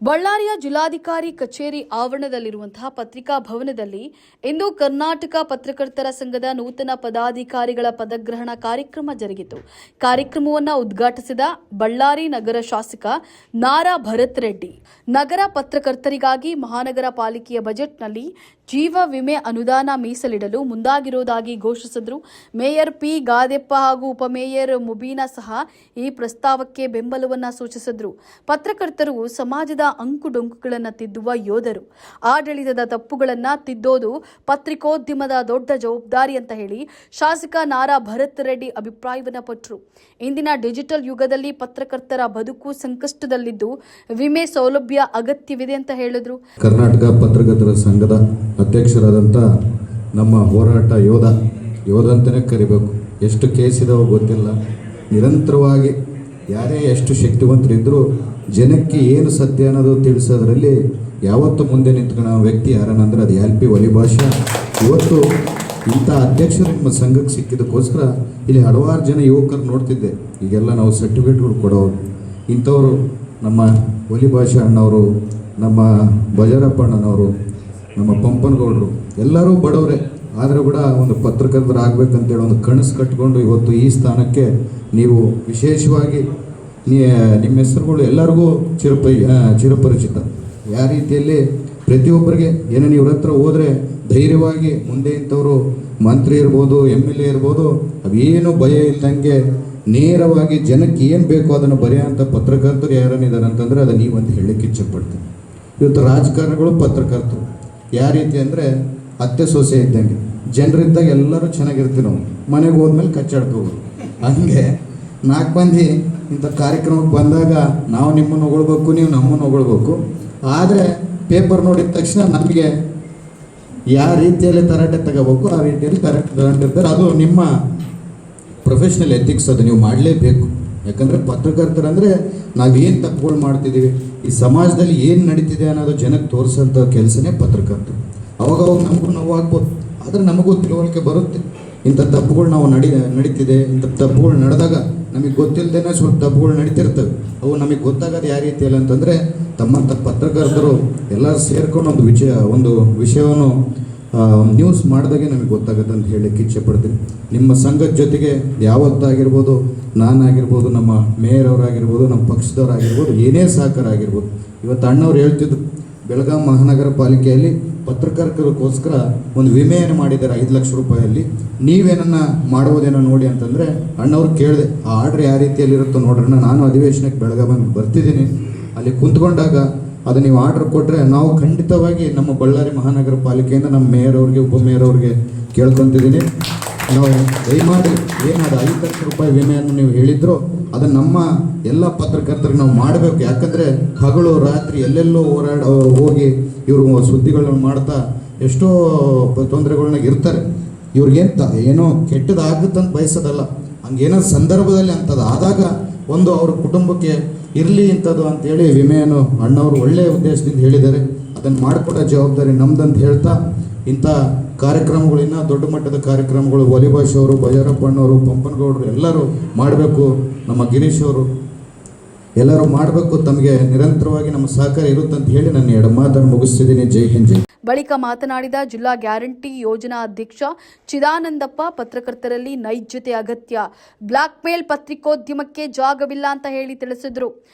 ಬಳ್ಳಾರಿಯ ಜಿಲ್ಲಾಧಿಕಾರಿ ಕಚೇರಿ ಆವರಣದಲ್ಲಿರುವಂತಹ ಪತ್ರಿಕಾ ಭವನದಲ್ಲಿ ಇಂದು ಕರ್ನಾಟಕ ಪತ್ರಕರ್ತರ ಸಂಘದ ನೂತನ ಪದಾಧಿಕಾರಿಗಳ ಪದಗ್ರಹಣ ಕಾರ್ಯಕ್ರಮ ಜರುಗಿತು. ಕಾರ್ಯಕ್ರಮವನ್ನು ಉದ್ಘಾಟಿಸಿದ ಬಳ್ಳಾರಿ ನಗರ ಶಾಸಕ ನಾರಾ ಭರತ್ ರೆಡ್ಡಿ, ನಗರ ಪತ್ರಕರ್ತರಿಗಾಗಿ ಮಹಾನಗರ ಪಾಲಿಕೆಯ ಬಜೆಟ್ನಲ್ಲಿ ಜೀವ ವಿಮೆ ಅನುದಾನ ಮೀಸಲಿಡಲು ಮುಂದಾಗಿರುವುದಾಗಿ ಘೋಷಿಸಿದರು. ಮೇಯರ್ ಪಿ ಗಾದೆಪ್ಪ ಹಾಗೂ ಉಪಮೇಯರ್ ಮುಬೀನಾ ಸಹ ಈ ಪ್ರಸ್ತಾವಕ್ಕೆ ಬೆಂಬಲವನ್ನು ಸೂಚಿಸಿದರು. ಪತ್ರಕರ್ತರು ಸಮಾಜದ ಅಂಕುಡೊಂಕುಗಳನ್ನು ತಿದ್ದುವ ಯೋಧರು. ಆಡಳಿತದ ತಪ್ಪುಗಳನ್ನು ತಿದ್ದೋದು ಪತ್ರಿಕೋದ್ಯಮದ ದೊಡ್ಡ ಜವಾಬ್ದಾರಿ ಅಂತ ಹೇಳಿ ಶಾಸಕ ನಾರಾ ಭರತ್ ರೆಡ್ಡಿ ಅಭಿಪ್ರಾಯವನ್ನು ಪಟ್ಟರು. ಇಂದಿನ ಡಿಜಿಟಲ್ ಯುಗದಲ್ಲಿ ಪತ್ರಕರ್ತರ ಬದುಕು ಸಂಕಷ್ಟದಲ್ಲಿದ್ದು ವಿಮೆ ಸೌಲಭ್ಯ ಅಗತ್ಯವಿದೆ ಅಂತ ಹೇಳಿದ್ರು. ಕರ್ನಾಟಕ ಪತ್ರಕರ್ತರ ಸಂಘದ ಅಧ್ಯಕ್ಷರಾದಂಥ ನಮ್ಮ ಹೋರಾಟ ಯೋಧ ಅಂತಲೇ ಕರಿಬೇಕು. ಎಷ್ಟು ಕೇಸ್ ಇದಾವೋ ಗೊತ್ತಿಲ್ಲ. ನಿರಂತರವಾಗಿ ಯಾರೇ ಎಷ್ಟು ಶಕ್ತಿವಂತರಿದ್ದರೂ ಜನಕ್ಕೆ ಏನು ಸತ್ಯ ಅನ್ನೋದು ತಿಳಿಸೋದ್ರಲ್ಲಿ ಯಾವತ್ತೂ ಮುಂದೆ ನಿಂತ್ಕೊಳ್ಳೋ ವ್ಯಕ್ತಿ ಯಾರನ್ನಂದ್ರೆ ಅದು LP ವಲಿಭಾಷಾ. ಇವತ್ತು ಇಂಥ ಅಧ್ಯಕ್ಷರು ನಿಮ್ಮ ಸಂಘಕ್ಕೆ ಸಿಕ್ಕಿದ್ದಕ್ಕೋಸ್ಕರ ಇಲ್ಲಿ ಹಲವಾರು ಜನ ಯುವಕರು ನೋಡ್ತಿದ್ದೆ. ಈಗೆಲ್ಲ ನಾವು ಸರ್ಟಿಫಿಕೇಟ್ಗಳು ಕೊಡೋರು ಇಂಥವರು ನಮ್ಮ ವಲಿಭಾಷಾ ಅಣ್ಣವರು, ನಮ್ಮ ಬಜಾರಪ್ಪ ಅಣ್ಣನವರು, ನಮ್ಮ ಪಂಪನಗೌಡರು ಎಲ್ಲರೂ ಬಡವರೇ. ಆದರೂ ಕೂಡ ಒಂದು ಪತ್ರಕರ್ತರಾಗಬೇಕಂತೇಳಿ ಒಂದು ಕನಸು ಕಟ್ಕೊಂಡು ಇವತ್ತು ಈ ಸ್ಥಾನಕ್ಕೆ ನೀವು ವಿಶೇಷವಾಗಿ ನಿಮ್ಮ ಹೆಸರುಗಳು ಎಲ್ಲರಿಗೂ ಚಿರಪರಿಚಿತ. ಯಾವ ರೀತಿಯಲ್ಲಿ ಪ್ರತಿಯೊಬ್ಬರಿಗೆ ಏನೋ ಇವ್ರ ಹತ್ರ ಹೋದರೆ ಧೈರ್ಯವಾಗಿ ಮುಂದೆ ಇಂಥವರು ಮಂತ್ರಿ ಇರ್ಬೋದು, MLA ಇರ್ಬೋದು, ಅವೇನು ಭಯ ಇಲ್ಲದಂಗೆ ನೇರವಾಗಿ ಜನಕ್ಕೆ ಏನು ಬೇಕೋ ಅದನ್ನು ಬರೆಯೋಂಥ ಪತ್ರಕರ್ತರು ಯಾರನ್ನಿದ್ದಾರೆ ಅಂತಂದರೆ ಅದು ನೀವಂತ ಹೇಳಲಿಕ್ಕೆ ಇಚ್ಛೆಪಡ್ತೀನಿ. ಇವತ್ತು ರಾಜಕಾರಣಿಗಳು ಪತ್ರಕರ್ತರು ಯಾವ ರೀತಿ ಅಂದರೆ ಅತ್ತೆ ಸೊಸೆ ಇದ್ದಂಗೆ. ಜನರಿದ್ದಾಗ ಎಲ್ಲರೂ ಚೆನ್ನಾಗಿರ್ತೀವಿ, ನಾವು ಮನೆಗೆ ಹೋದ್ಮೇಲೆ ಕಚ್ಚಾಡ್ಕೋಬೋದು. ಹಂಗೆ 4 ಮಂದಿ ಇಂಥ ಕಾರ್ಯಕ್ರಮಕ್ಕೆ ಬಂದಾಗ ನಾವು ನಿಮ್ಮನ್ನು ಹೊಗಳ್ಬೇಕು, ನೀವು ನಮ್ಮನ್ನು ಹೊಗಳ್ಬೇಕು. ಆದರೆ ಪೇಪರ್ ನೋಡಿದ ತಕ್ಷಣ ನಮಗೆ ಯಾವ ರೀತಿಯಲ್ಲಿ ತರಾಟೆ ತಗೋಬೇಕು ಆ ರೀತಿಯಲ್ಲಿ ತಗೊಂಡಿರ್ತಾರೆ. ಅದು ನಿಮ್ಮ ಪ್ರೊಫೆಷ್ನಲ್ ಎಥಿಕ್ಸ್, ಅದು ನೀವು ಮಾಡಲೇಬೇಕು. ಯಾಕಂದರೆ ಪತ್ರಕರ್ತರಂದರೆ ನಾವೇನು ತಪ್ಪುಗಳು ಮಾಡ್ತಿದ್ದೀವಿ, ಈ ಸಮಾಜದಲ್ಲಿ ಏನು ನಡೀತಿದೆ ಅನ್ನೋದು ಜನಕ್ಕೆ ತೋರಿಸೋಂಥ ಕೆಲಸನೇ ಪತ್ರಕರ್ತರು. ಅವಾಗ ನಮಗೂ ನೋವಾಗ್ಬೋದು, ಆದರೆ ನಮಗೂ ತಿಳುವಳಿಕೆ ಬರುತ್ತೆ. ಇಂಥ ತಪ್ಪುಗಳು ನಾವು ನಡೀತಿದೆ, ಇಂಥ ತಪ್ಪುಗಳು ನಡೆದಾಗ ನಮಗೆ ಗೊತ್ತಿಲ್ಲದೇನೆ ಸ್ವಲ್ಪ ತಪ್ಪುಗಳು ನಡೀತಿರ್ತವೆ. ಅವು ನಮಗೆ ಗೊತ್ತಾಗೋದು ಯಾವ ರೀತಿಯಲ್ಲಿ ಅಂತಂದರೆ ತಮ್ಮಂಥ ಪತ್ರಕರ್ತರು ಎಲ್ಲರೂ ಸೇರ್ಕೊಂಡು ಒಂದು ವಿಷಯವನ್ನು ನ್ಯೂಸ್ ಮಾಡಿದಾಗೆ ನಮಗೆ ಗೊತ್ತಾಗುತ್ತೆ ಅಂತ ಹೇಳಲಿಕ್ಕೆ ಇಚ್ಛೆ ಪಡ್ತೀನಿ. ನಿಮ್ಮ ಸಂಘದ ಜೊತೆಗೆ ಯಾವತ್ತಾಗಿರ್ಬೋದು, ನಾನಾಗಿರ್ಬೋದು, ನಮ್ಮ ಮೇಯರ್ ಅವರಾಗಿರ್ಬೋದು, ನಮ್ಮ ಪಕ್ಷದವರಾಗಿರ್ಬೋದು, ಏನೇ ಸಹಕಾರ ಆಗಿರ್ಬೋದು. ಇವತ್ತು ಅಣ್ಣವ್ರು ಹೇಳ್ತಿದ್ರು, ಬೆಳಗಾವಿ ಮಹಾನಗರ ಪಾಲಿಕೆಯಲ್ಲಿ ಪತ್ರಕರ್ತರಿಗೋಸ್ಕರ ಒಂದು ವಿಮೆಯನ್ನು ಮಾಡಿದ್ದಾರೆ 5 ಲಕ್ಷ ರೂಪಾಯಲ್ಲಿ. ನೀವೇನನ್ನ ಮಾಡುವುದೇನೋ ನೋಡಿ ಅಂತಂದರೆ ಅಣ್ಣವ್ರು ಕೇಳಿದೆ, ಆ ಆರ್ಡ್ರ್ ಯಾವ ರೀತಿಯಲ್ಲಿರುತ್ತೋ ನೋಡ್ರಣ್ಣ, ನಾನು ಅಧಿವೇಶನಕ್ಕೆ ಬೆಳಗಾವಿಗೆ ಬರ್ತಿದ್ದೀನಿ, ಅಲ್ಲಿ ಕುಂತ್ಕೊಂಡಾಗ ಅದು ನೀವು ಆರ್ಡ್ರ್ ಕೊಟ್ಟರೆ ನಾವು ಖಂಡಿತವಾಗಿ ನಮ್ಮ ಬಳ್ಳಾರಿ ಮಹಾನಗರ ಪಾಲಿಕೆಯಿಂದ ನಮ್ಮ ಮೇಯರ್ ಅವ್ರಿಗೆ, ಉಪಮೇಯರ್ ಅವ್ರಿಗೆ ಕೇಳ್ಕೊತಿದ್ದೀನಿ, ನಾವು ದಯಮಾಡಿ ಏನಾದ 5 ಲಕ್ಷ ರೂಪಾಯಿ ವಿಮೆಯನ್ನು ನೀವು ಹೇಳಿದ್ರು ಅದನ್ನು ನಮ್ಮ ಎಲ್ಲ ಪತ್ರಕರ್ತರಿಗೆ ನಾವು ಮಾಡಬೇಕು. ಯಾಕಂದರೆ ಹಗಲು ರಾತ್ರಿ ಎಲ್ಲೆಲ್ಲೋ ಹೋಗಿ ಇವರು ಸುದ್ದಿಗಳನ್ನು ಮಾಡ್ತಾ ಎಷ್ಟೋ ತೊಂದರೆಗಳನ್ನ ಇರ್ತಾರೆ. ಇವ್ರಿಗೇನು ಏನೋ ಕೆಟ್ಟದಾಗುತ್ತಂತ ಬಯಸೋದಲ್ಲ, ಹಂಗೇನೋ ಸಂದರ್ಭದಲ್ಲಿ ಅಂಥದ್ದು ಆದಾಗ ಒಂದು ಅವ್ರ ಕುಟುಂಬಕ್ಕೆ ಇರಲಿ ಇಂಥದ್ದು ಅಂತೇಳಿ ವಿಮೆಯನ್ನು ಅಣ್ಣವರು ಒಳ್ಳೆಯ ಉದ್ದೇಶದಿಂದ ಹೇಳಿದ್ದಾರೆ. ಅದನ್ನು ಮಾಡಿಕೊಡೋ ಜವಾಬ್ದಾರಿ ನಮ್ದಂತ ಹೇಳ್ತಾ, ಇಂಥ ಕಾರ್ಯಕ್ರಮಗಳು ಇನ್ನೂ ದೊಡ್ಡ ಮಟ್ಟದ ಕಾರ್ಯಕ್ರಮಗಳು ವಲಿಭಾಷ್ ಅವರು, ಬಜಾರಪ್ಪ ಅಣ್ಣವರು, ಪಂಪನಗೌಡರು ಎಲ್ಲರೂ ಮಾಡಬೇಕು, ನಮ್ಮ ಗಿರೀಶ್ ಅವರು ಎಲ್ಲರೂ ಮಾಡಬೇಕು. ತಮಗೆ ನಿರಂತರವಾಗಿ ನಮ್ಮ ಸಹಕಾರ ಇರುತ್ತಂತ ಹೇಳಿ ನನ್ನ 2 ಮಾತನ್ನು ಮುಗಿಸ್ತಿದ್ದೀನಿ. ಜೈ ಹಿಂದ್, ಜೈ. ಬಳಿಕ ಮಾತನಾಡಿದ ಜಿಲ್ಲಾ ಗ್ಯಾರಂಟಿ ಯೋಜನಾ ಅಧ್ಯಕ್ಷ ಚಿದಾನಂದಪ್ಪ, ಪತ್ರಕರ್ತರಲ್ಲಿ ನೈಜತೆ ಅಗತ್ಯ, ಬ್ಲಾಕ್ ಮೇಲ್ ಪತ್ರಿಕೋದ್ಯಮಕ್ಕೆ ಜಾಗವಿಲ್ಲ ಅಂತ ಹೇಳಿ ತಿಳಿಸಿದರು.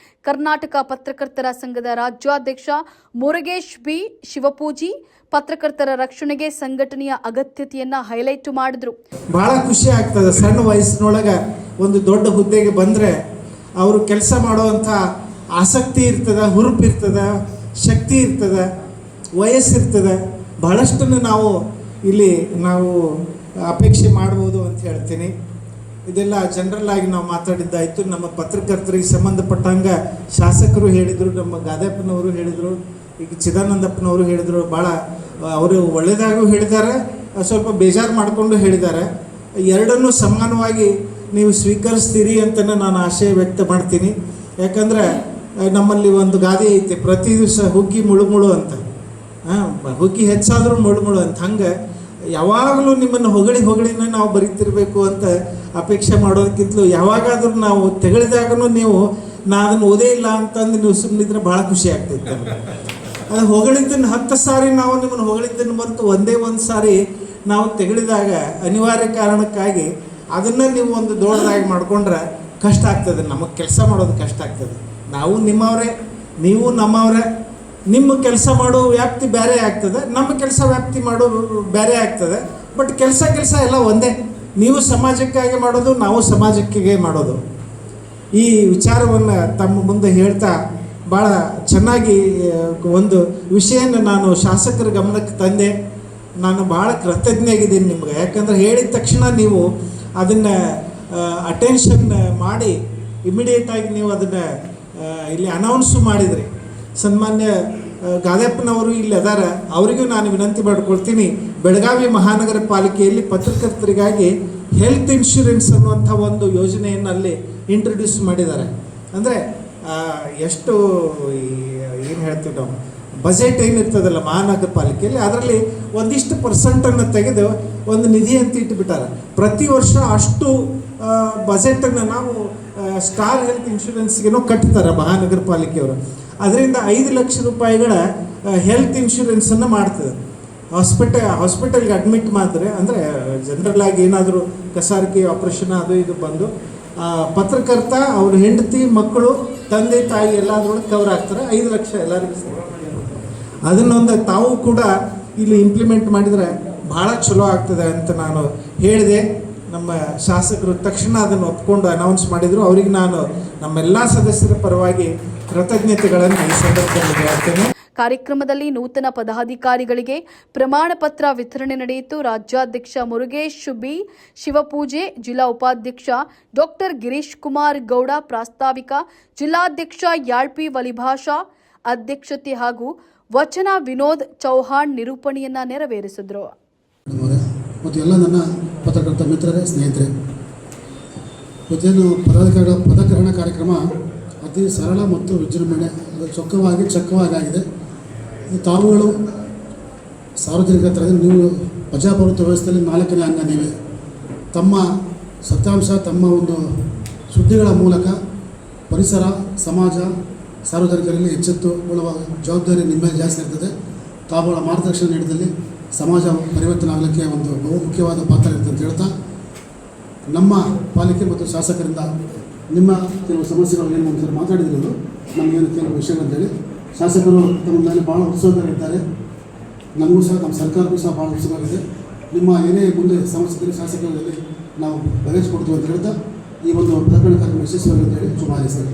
ಕರ್ನಾಟಕ ಪತ್ರಕರ್ತರ ಸಂಘದ ರಾಜ್ಯಾಧ್ಯಕ್ಷ ಮುರುಗೇಶ್ ಬಿ ಶಿವಪೂಜಿ ಪತ್ರಕರ್ತರ ರಕ್ಷಣೆಗೆ ಸಂಘಟನೆಯ ಅಗತ್ಯತೆಯನ್ನ ಹೈಲೈಟ್ ಮಾಡಿದ್ರು. ಬಹಳ ಖುಷಿ ಆಗ್ತದೆ, ಸಣ್ಣ ವಯಸ್ಸಿನೊಳಗೆ ಒಂದು ದೊಡ್ಡ ಹುದ್ದೆಗೆ ಬಂದರೆ ಅವರು ಕೆಲಸ ಮಾಡುವಂಥ ಆಸಕ್ತಿ ಇರ್ತದೆ, ಹುರುಪು ಇರ್ತದೆ, ಶಕ್ತಿ ಇರ್ತದೆ, ವಯಸ್ಸಿರ್ತದೆ. ಬಹಳಷ್ಟನ್ನು ನಾವು ಅಪೇಕ್ಷೆ ಮಾಡ್ಬೋದು ಅಂತ ಹೇಳ್ತೀನಿ. ಇದೆಲ್ಲ ಜನರಲ್ ಆಗಿ ನಾವು ಮಾತಾಡಿದ್ದಾಯಿತು. ನಮ್ಮ ಪತ್ರಕರ್ತರಿಗೆ ಸಂಬಂಧಪಟ್ಟಂಗೆ ಶಾಸಕರು ಹೇಳಿದರು, ನಮ್ಮ ಗಾದೆಪ್ಪನವರು ಹೇಳಿದರು, ಈಗ ಚಿದಾನಂದಪ್ಪನವರು ಹೇಳಿದರು. ಭಾಳ ಅವರು ಒಳ್ಳೆಯದಾಗೂ ಹೇಳಿದ್ದಾರೆ, ಸ್ವಲ್ಪ ಬೇಜಾರು ಮಾಡಿಕೊಂಡು ಹೇಳಿದ್ದಾರೆ. ಎರಡನ್ನೂ ಸಮಾನವಾಗಿ ನೀವು ಸ್ವೀಕರಿಸ್ತೀರಿ ಅಂತ ನಾನು ಆಶಯ ವ್ಯಕ್ತ ಮಾಡ್ತೀನಿ. ಯಾಕಂದರೆ ನಮ್ಮಲ್ಲಿ ಒಂದು ಗಾದೆ ಐತೆ, ಪ್ರತಿ ದಿವಸ ಹುಗ್ಗಿ ಮುಳುಮುಳು ಅಂತ. ಹುಗ್ಗಿ ಹೆಚ್ಚಾದರೂ ಮುಳುಮುಳು ಅಂತ. ಹಂಗೆ ಯಾವಾಗಲೂ ನಿಮ್ಮನ್ನು ಹೊಗಳಿನ ನಾವು ಬರೀತಿರಬೇಕು ಅಂತ ಅಪೇಕ್ಷೆ ಮಾಡೋದಕ್ಕಿಂತಲೂ ಯಾವಾಗಾದರೂ ನಾವು ತೆಗಳಿದಾಗೂ ನೀವು ನಾ ಅದನ್ನು ಓದೇ ಇಲ್ಲ ಅಂತಂದು ನೀವು ಸುಮ್ಮನಿದ್ರೆ ಭಾಳ ಖುಷಿ ಆಗ್ತೈತೆ ನಮ್ಗೆ. ಅದು ಹೊಗಳಿದ್ದನ್ನು 10 ಸಾರಿ ನಾವು ನಿಮ್ಮನ್ನು ಹೊಗಳಿದ್ದನ್ನು ಮರೆತು ಒಂದೇ ಒಂದು ಸಾರಿ ನಾವು ತೆಗಳಿದಾಗ ಅನಿವಾರ್ಯ ಕಾರಣಕ್ಕಾಗಿ ಅದನ್ನು ನೀವು ಒಂದು ದೊಡ್ಡದಾಗಿ ಮಾಡ್ಕೊಂಡ್ರೆ ಕಷ್ಟ ಆಗ್ತದೆ. ನಮಗೆ ಕೆಲಸ ಮಾಡೋದು ಕಷ್ಟ ಆಗ್ತದೆ. ನಾವು ನಿಮ್ಮವರೇ, ನೀವು ನಮ್ಮವರೇ. ನಿಮ್ಮ ಕೆಲಸ ಮಾಡೋ ವ್ಯಾಪ್ತಿ ಬೇರೆ ಆಗ್ತದೆ, ನಮ್ಮ ಕೆಲಸ ವ್ಯಾಪ್ತಿ ಮಾಡೋ ಬೇರೆ ಆಗ್ತದೆ. ಬಟ್ ಕೆಲಸ ಎಲ್ಲ ಒಂದೇ. ನೀವು ಸಮಾಜಕ್ಕಾಗಿ ಮಾಡೋದು, ನಾವು ಸಮಾಜಕ್ಕೆ ಮಾಡೋದು. ಈ ವಿಚಾರವನ್ನು ತಮ್ಮ ಮುಂದೆ ಹೇಳ್ತಾ ಭಾಳ ಚೆನ್ನಾಗಿ ಒಂದು ವಿಷಯನ ನಾನು ಶಾಸಕರ ಗಮನಕ್ಕೆ ತಂದೆ. ನಾನು ಭಾಳ ಕೃತಜ್ಞಾಗಿದ್ದೀನಿ ನಿಮ್ಗೆ. ಯಾಕಂದರೆ ಹೇಳಿದ ತಕ್ಷಣ ನೀವು ಅದನ್ನು ಅಟೆನ್ಷನ್ ಮಾಡಿ ಇಮಿಡಿಯೇಟಾಗಿ ನೀವು ಅದನ್ನು ಇಲ್ಲಿ ಅನೌನ್ಸು ಮಾಡಿದ್ರಿ. ಸನ್ಮಾನ್ಯ ಗಾದೆಪ್ಪನವರು ಇಲ್ಲಿ ಅದಾರ, ಅವರಿಗೂ ನಾನು ವಿನಂತಿ ಮಾಡ್ಕೊಳ್ತೀನಿ. ಬೆಳಗಾವಿ ಮಹಾನಗರ ಪಾಲಿಕೆಯಲ್ಲಿ ಪತ್ರಕರ್ತರಿಗಾಗಿ ಹೆಲ್ತ್ ಇನ್ಶೂರೆನ್ಸ್ ಅನ್ನುವಂಥ ಒಂದು ಯೋಜನೆಯನ್ನು ಅಲ್ಲಿ ಇಂಟ್ರೊಡ್ಯೂಸ್ ಮಾಡಿದ್ದಾರೆ. ಅಂದರೆ ಎಷ್ಟು ಏನು ಹೇಳ್ತೀವಿ ನಾವು, ಬಜೆಟ್ ಏನಿರ್ತದಲ್ಲ ಮಹಾನಗರ ಪಾಲಿಕೆಯಲ್ಲಿ, ಅದರಲ್ಲಿ ಒಂದಿಷ್ಟು ಪರ್ಸೆಂಟನ್ನು ತೆಗೆದು ಒಂದು ನಿಧಿ ಅಂತ ಇಟ್ಟುಬಿಟ್ಟಾರೆ. ಪ್ರತಿ ವರ್ಷ ಅಷ್ಟು ಬಜೆಟನ್ನು ನಾವು ಸ್ಟಾರ್ ಹೆಲ್ತ್ ಇನ್ಶೂರೆನ್ಸ್ಗೇನೋ ಕಟ್ತಾರೆ ಮಹಾನಗರ ಪಾಲಿಕೆಯವರು. ಅದರಿಂದ 5 ಲಕ್ಷ ರೂಪಾಯಿಗಳ ಹೆಲ್ತ್ ಇನ್ಶೂರೆನ್ಸನ್ನು ಮಾಡ್ತದೆ. ಹಾಸ್ಪಿಟಲ್ಗೆ ಅಡ್ಮಿಟ್ ಮಾಡಿದ್ರೆ, ಅಂದರೆ ಜನರಲ್ ಆಗಿ ಏನಾದರೂ ಕಸಾರಿಕೆ ಆಪ್ರೇಷನ್ ಅದು ಇದು ಬಂದು ಪತ್ರಕರ್ತ, ಅವ್ರ ಹೆಂಡತಿ, ಮಕ್ಕಳು, ತಂದೆ ತಾಯಿ ಎಲ್ಲದ್ರೊಳಗೆ ಕವರ್ ಆಗ್ತಾರೆ. 5 ಲಕ್ಷ ಎಲ್ಲರಿಗೂ. ಅದನ್ನೊಂದು ತಾವು ಕೂಡ ಇಲ್ಲಿ ಇಂಪ್ಲಿಮೆಂಟ್ ಮಾಡಿದರೆ ಭಾಳ ಚಲೋ ಆಗ್ತದೆ ಅಂತ ನಾನು ಹೇಳಿದೆ. ನಮ್ಮ ಶಾಸಕರು ತಕ್ಷಣ ಅದನ್ನು ಒಪ್ಕೊಂಡು ಅನೌನ್ಸ್ ಮಾಡಿದರು. ಅವರಿಗೆ ನಾನು ನಮ್ಮೆಲ್ಲ ಸದಸ್ಯರ ಪರವಾಗಿ ಕೃತಜ್ಞತೆಗಳನ್ನು ಈ ಸಂದರ್ಭದಲ್ಲಿ ಹೇಳ್ತೇನೆ. ಕಾರ್ಯಕ್ರಮದಲ್ಲಿ ನೂತನ ಪದಾಧಿಕಾರಿಗಳಿಗೆ ಪ್ರಮಾಣ ಪತ್ರ ವಿತರಣೆ ನಡೆಯಿತು. ರಾಜ್ಯಾಧ್ಯಕ್ಷ ಮುರುಗೇಶ್ ಬಿ ಶಿವಪೂಜೆ, ಜಿಲ್ಲಾ ಉಪಾಧ್ಯಕ್ಷ ಡಾಕ್ಟರ್ ಗಿರೀಶ್ ಕುಮಾರ್ ಗೌಡ ಪ್ರಾಸ್ತಾವಿಕ, ಜಿಲ್ಲಾಧ್ಯಕ್ಷ ಯಾಳ್ಪಿ ವಲಿಭಾಷಾ ಅಧ್ಯಕ್ಷತೆ ಹಾಗೂ ವಚನ ವಿನೋದ್ ಚೌಹಾಣ್ ನಿರೂಪಣೆಯನ್ನ ನೆರವೇರಿಸಿದರು. ಮತ್ತು ಎಲ್ಲ ನನ್ನ ಪತ್ರಕರ್ತ ಮಿತ್ರರೇ, ಸ್ನೇಹಿತರೆ, ಇವತ್ತೇನು ಪದಗ್ರಹಣ ಕಾರ್ಯಕ್ರಮ ಅತಿ ಸರಳ ಮತ್ತು ವಿಜೃಂಭಣೆ, ಚೊಕ್ಕವಾಗಿ ಆಗಿದೆ. ತಾವುಗಳು ಸಾರ್ವಜನಿಕರಲ್ಲಿ, ನೀವು ಪ್ರಜಾಪ್ರಭುತ್ವ ವ್ಯವಸ್ಥೆಯಲ್ಲಿ 4ನೇ ಅಂಗ ನೀವೇ. ತಮ್ಮ ಸತ್ಯಾಂಶ, ತಮ್ಮ ಒಂದು ಸುದ್ದಿಗಳ ಮೂಲಕ ಪರಿಸರ, ಸಮಾಜ, ಸಾರ್ವಜನಿಕರಲ್ಲಿ ಎಚ್ಚೆತ್ತುಕೊಳ್ಳುವ ಜವಾಬ್ದಾರಿ ನಿಮ್ಮ ಮೇಲೆ ಜಾಸ್ತಿ ಇರ್ತದೆ. ತಾವುಗಳ ಮಾರ್ಗದರ್ಶನ ನೀಡಿದಲ್ಲಿ ಸಮಾಜ ಪರಿವರ್ತನೆ ಆಗಲಿಕ್ಕೆ ಒಂದು ಬಹು ಮುಖ್ಯವಾದ ಪಾತ್ರ ಇರುತ್ತೆ ಅಂತ ಹೇಳ್ತಾ, ನಮ್ಮ ಪಾಲಿಕೆ ಮತ್ತು ಶಾಸಕರಿಂದ ನಿಮ್ಮ ಕೆಲವು ಸಮಸ್ಯೆಗಳು ಏನು ಅಂತ ಮಾತಾಡಿದ್ರು, ನಮಗೇನು ಕೆಲವು ವಿಷಯಗಳಂತೇಳಿ ಶಾಸಕರು ತಮ್ಮ ಮೇಲೆ ಭಾಳ ಉತ್ಸುಕರಿದ್ದಾರೆ. ನಮಗೂ ಸಹ, ನಮ್ಮ ಸರ್ಕಾರಕ್ಕೂ ಸಹ ಭಾಳ ಉತ್ಸುಕರಿದೆ. ನಿಮ್ಮ ಏನೇ ಮುಂದೆ ಸಮಸ್ಯೆ ಶಾಸಕರಲ್ಲಿ ನಾವು ಬಗೆಹರಿಸಿಕೊಡ್ತೀವಿ ಅಂತ ಹೇಳ್ತಾ ಈ ಒಂದು ಪ್ರಕರಣ ಕಾರ್ಯಕ್ರಮ ಯಶಸ್ವಿಯಾಗಿ ಅಂತೇಳಿ ಶುಭ ಹಾರೈಸ್ತೇನೆ.